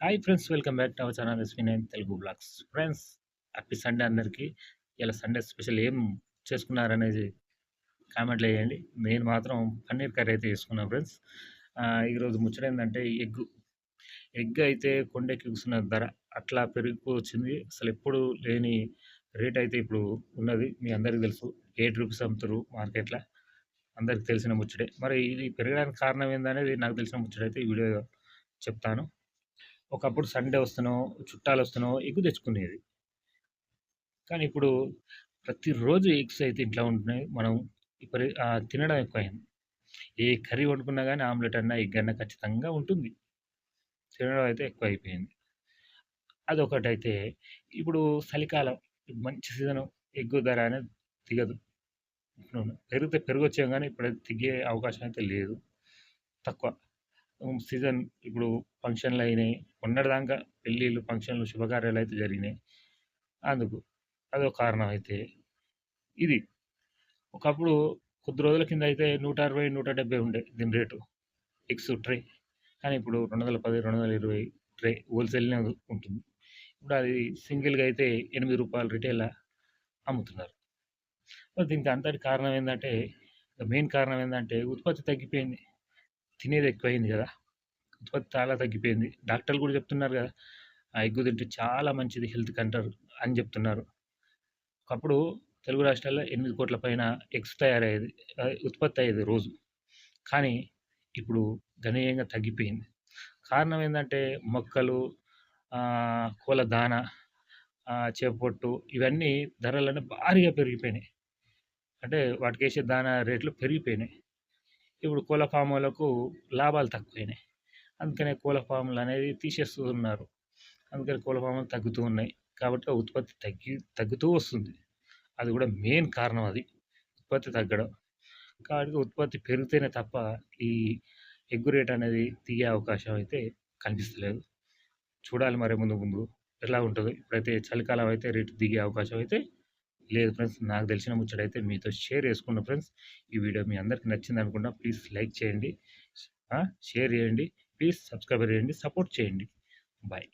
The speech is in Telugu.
Hi friends, welcome back to our channel SV nine Telugu blogs. Friends, happy Sunday అందరికీ. ఇలా సండే స్పెషల్ ఏం చేసుకున్నారనేది కామెంట్లు వేయండి. నేను మాత్రం పన్నీర్ కర్రీ అయితే చేసుకున్నాను ఫ్రెండ్స్. ఈరోజు ముచ్చట ఏంటంటే ఎగ్ అయితే కొండెక్కి కూర్చున్న ధర అట్లా పెరిగిపోవచ్చింది. అసలు ఎప్పుడు లేని రేట్ అయితే ఇప్పుడు ఉన్నది. మీ అందరికీ తెలుసు, ₹8 అమ్ముతారు మార్కెట్లో. అందరికి తెలిసిన ముచ్చటే. మరి ఇది పెరగడానికి కారణం ఏందనేది నాకు తెలిసిన ముచ్చటైతే ఈ వీడియో చెప్తాను. ఒకప్పుడు సండే వస్తేనో, చుట్టాలొస్తేనో ఎగ్ తెచ్చుకునేది. కానీ ఇప్పుడు ప్రతిరోజు ఎగ్స్ అయితే ఇంట్లో ఉంటున్నాయి. మనం తినడం ఎక్కువయింది. ఏ కర్రీ వండుకున్నా గానీ ఆమ్లెట్ అన్నా, ఎగ్ అన్నా ఖచ్చితంగా ఉంటుంది. తినడం అయితే ఎక్కువైపోయింది. అదొకటైతే ఇప్పుడు చలికాలం మంచి సీజను. ఎగ్ ధర అనేది దిగదు. పెరిగితే పెరగొచ్చేమో గానీ ఇప్పుడైతే దిగే అవకాశం అయితే లేదు. తక్కువ. సీజన్ ఇప్పుడు ఫంక్షన్‌లయినాయి. మొన్నటిదాకా పెళ్ళిళ్ళు, ఫంక్షన్‌లు, శుభకార్యాలయితే జరిగినాయి. అందుకు. అదో కారణం అయితే. ఇది. ఒకప్పుడు కొద్ది రోజుల కింద అయితే 160, 170 ఉండే దీని రేటు. Eggs tray. కానీ ఇప్పుడు 210, 220 ట్రే హోల్‌సేల్‌నే ఉంటుంది. ఇప్పుడు అది సింగిల్‌గా అయితే ₹8 రిటైల్‌ల అమ్ముతున్నారు. మరి దీనికి అంతటి కారణం ఏందంటే, మెయిన్ కారణం ఏందంటే ఉత్పత్తి తగ్గిపోయింది. తినేది ఎక్కువయింది గదా! ఉత్పత్తి చాలా తగ్గిపోయింది. డాక్టర్లు గూడా చెప్తున్నారు గదా! ఆ ఎగ్ తింటే చాలా మంచిది హెల్త్‌కంటారు అని జెప్తున్నారు. ఒకప్పుడు తెలుగు రాష్ట్రాల్లో 8,00,00,000 పైన ఎగ్స్ తయారయ్యేది. ఉత్పత్తి అయ్యేది రోజు. కానీ ఇప్పుడు గణనీయంగా తగ్గిపోయింది. కారణం ఏందంటే మొక్కలు, కోళ్ళ దాన, చేప పొట్టు ఇవన్నీ ధరలన్నీ భారీగా పెరిగిపోయినాయి. అంటే వాటికేసే దానా రేట్లు పెరిగిపోయినాయి. ఇప్పుడు కోళ్ళ ఫామోళ్ళకు లాభాలు తక్కువయినాయి. అందుకనే కోళ్ళ ఫామ్‌లనేవి తీసేస్తూ ఉన్నారు. అందుకని కోళ్ళ ఫామ్‌లు తగ్గుతూ ఉన్నాయి. కాబట్టి ఆ ఉత్పత్తి తగ్గుతూ వస్తుంది. అది కూడా మెయిన్ కారణం అది. ఉత్పత్తి తగ్గడం. కాబట్టి ఉత్పత్తి పెరిగితేనే తప్ప ఈ ఎగ్ రేట్ అనేది దిగే అవకాశం అయితే కనిపిస్తలేదు. చూడాలి మరి ముందు ముందు ఎలా ఉంటదో. ఇప్పుడైతే చలికాలం అయితే రేటు దిగే అవకాశం అయితే లేదు ఫ్రెండ్స్. నాకు తెలిసిన ముచ్చటైతే మీతో షేర్ చేసుకున్నా ఫ్రెండ్స్. ఈ వీడియో మీ అందరికి నచ్చిందనుకుంటా. ప్లీజ్ లైక్ చేయండి. షేర్ చేయండి. ప్లీజ్ సబ్స్క్రైబ్ చేయండి. సపోర్ట్ చేయండి. బాయ్.